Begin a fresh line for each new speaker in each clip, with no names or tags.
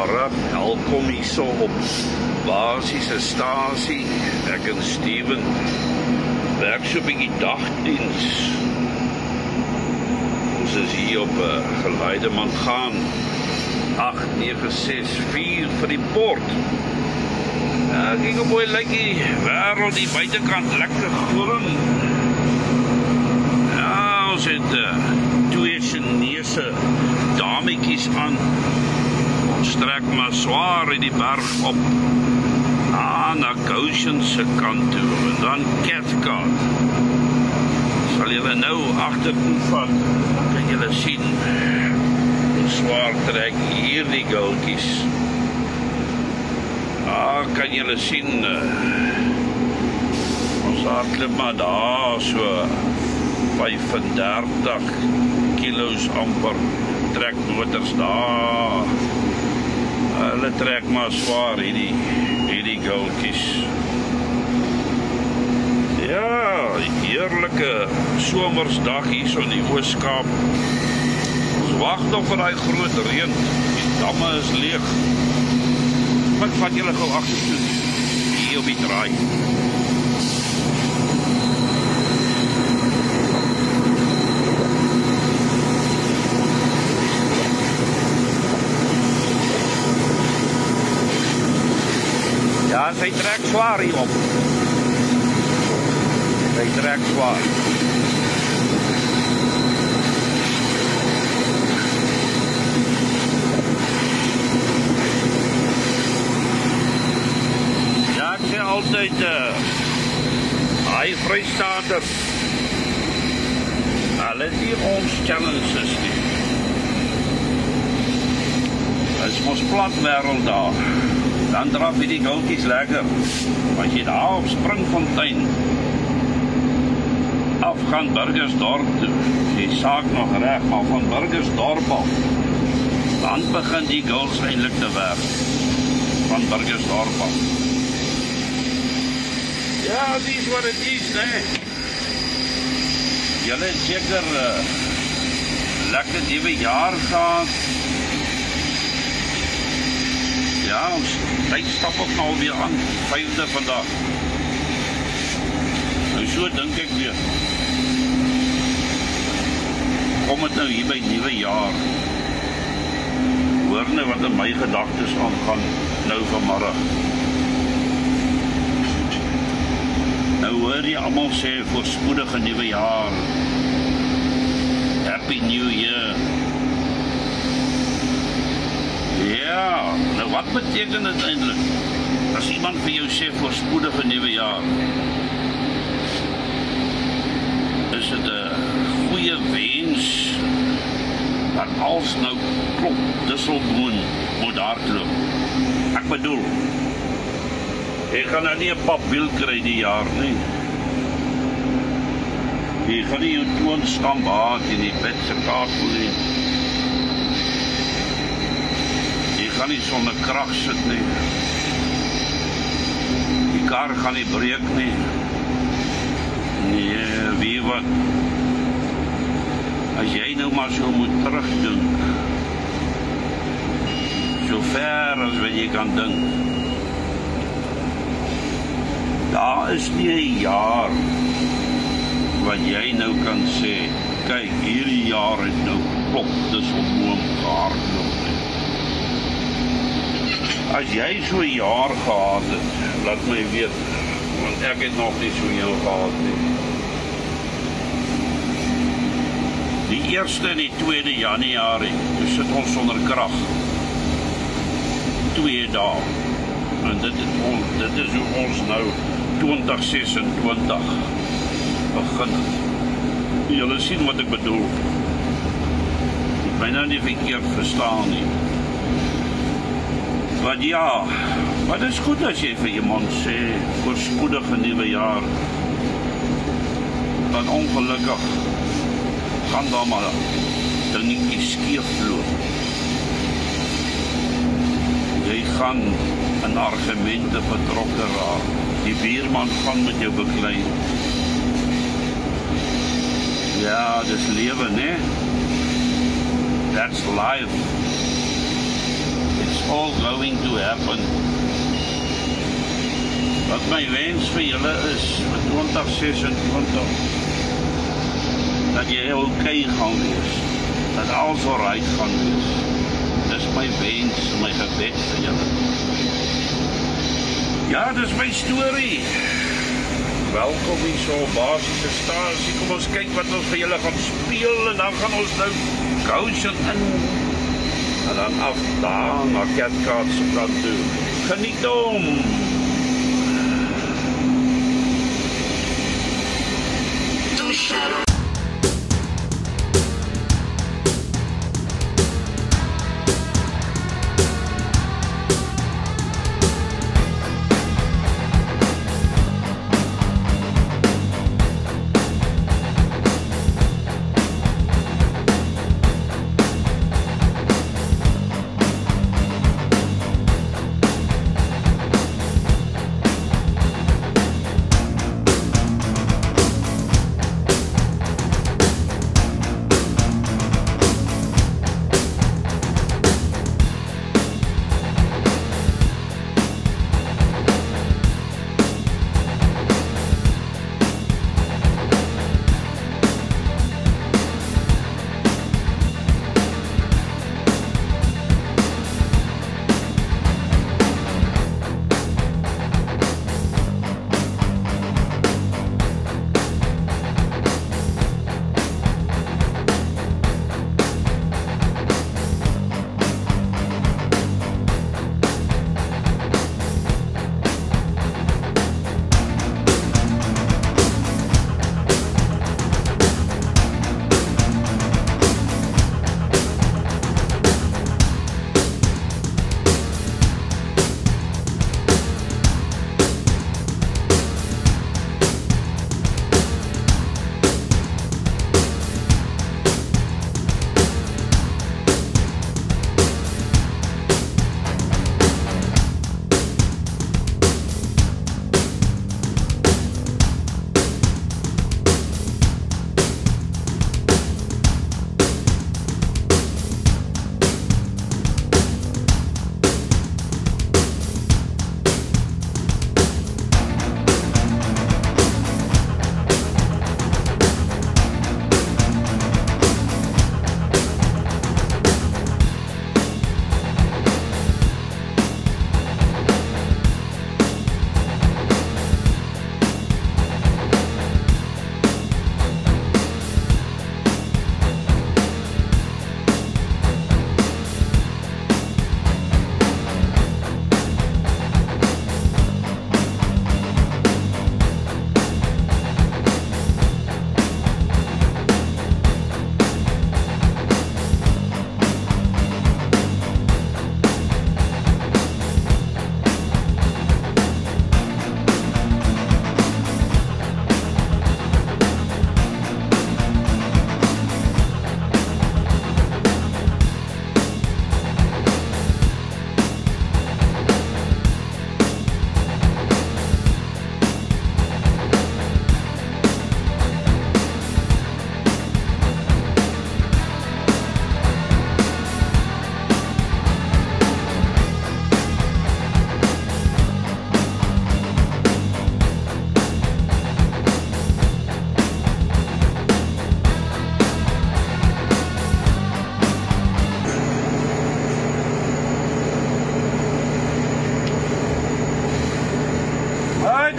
Goeiemôre, welkom hierso op basiese stasie. Ek en Steven werk so 'n bietjie dagdiens. Ons is hier op Geleideman gaan 8964 vir die port. Kyk hoe mooi lyk die wêreld die buitekant, lekker groen. Ja, ons het twee Chinese dametjies aan. Ons trek maar swaar in die berg op na Goshen se kant toe en dan Cathcart. Sal julle nou agtertoe vat, kan julle sien hoe swaar trek hier die goudjies. Kan julle sien ons hardloop maar daar so 35 kilos amper trek motors daar. Hulle trek maar swaar hierdie goudjies. Ja, heerlike somersdag hier so in die Oos-Kaap. Ons wag nog vir daai groot reën. Die damme is leeg. Wat vat julle gou agtertoe hier op die draai? Ja, sy trek swaar hier op. Sy trek swaar. Ja, ek sê altyd, hy Vrystaaters, hulle is nie ons challenges nie. Dit is ons plat wêreld daar. Dan draf jy die goudjies lekker. As jy daar op Springfontein afgaan Burgersdorp toe, die saak nog reg, maar van Burgersdorp af, dan begin die goals eintlik te werk. Van Burgersdorp af. Ja, dit is wat het is, nee. Julle het seker lekker nuwe jaar gehad. Ja, ons stap ook nou weer aan, 5de vandag. Nou so dink ek weer. Kom het nou hier by nuwe jaar. Hoor nou wat in my gedagtes aangaan nou vanmiddag. Nou hoor jy almal sê voorspoedige nuwe jaar. Happy New Year. Ja, nou wat beteken dit eintlik? As iemand vir jou sê voorspoedige nuwe jaar, is dit 'n goeie wens dat alles nou klop, Disselboom moet hardloop. Ek bedoel, jy gaan nou nie 'n papwiel kry die jaar nie. Jy gaan nie jou toonstamp haat in die bed se kakel nie. Kan nie sonder krag sit nie. Die kar gaan nie breek nie. Nee, wie wat? As jy nou maar so moet terugdink, so ver as wat jy kan dink, daar is nie 'n jaar wat jy nou kan sê, kyk, hierdie jaar het nou klop, dis onmoom gehardloop. As jy so 'n jaar gehad het, laat my weet, want ek het nog nie so 'n jaar gehad nie. Die 1ste en die 2de Januarie, dus sit ons sonder krag. 2 dae. En dit is hoe ons nou 2026 begin. Julle sien wat ek bedoel. Ek my nou nie verkeerd verstaan nie. Want ja, maar dit is goed as jy vir iemand sê, voorspoedige nuwe jaar. Want ongelukkig gaan daar maar dingetjies skeefloop. Jy gaan in argumente betrokke raak. Die buurman gaan met jou beklei. Ja, dis lewe, né? That's life. It's is all going to happen. Wat my wens vir julle is vir 2026 dat jy okay gaan wees, dat alles alright gaan wees. Dis my wens, my gebed vir julle. Ja, dis my storie. Welkom hier so basiese stasie. Kom ons kyk wat ons vir julle gaan speel en dan gaan ons nou Goshen in en dan af daar na Cathcart se kant toe. Geniet hom!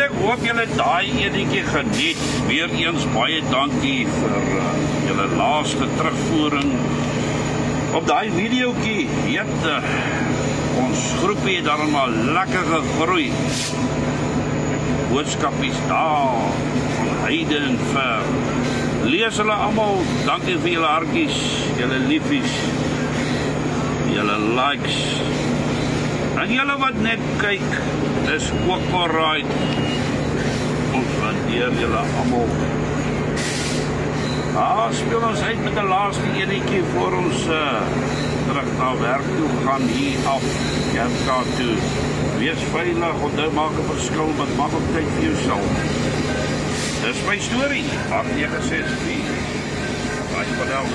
Ek hoop julle daai enetjie geniet. Weer eens baie dankie vir julle laaste terugvoering op daai videoetjie. Weet ons groepie het dan maar lekker gegroei. Boodskapies daar van heide en ver. Lees hulle almal. Dankie vir julle hartjies, julle liefies, julle likes. En julle wat net kyk, dis ook alright. Ons waardeer julle almal. Speel ons uit met die laaste enetjie voor ons terug na werk toe gaan hier af. Cathcart toe. Wees veilig, onthou maak 'n verskil, wat maak op tyd vir jouself. Dis my storie. 8964. Bye for now.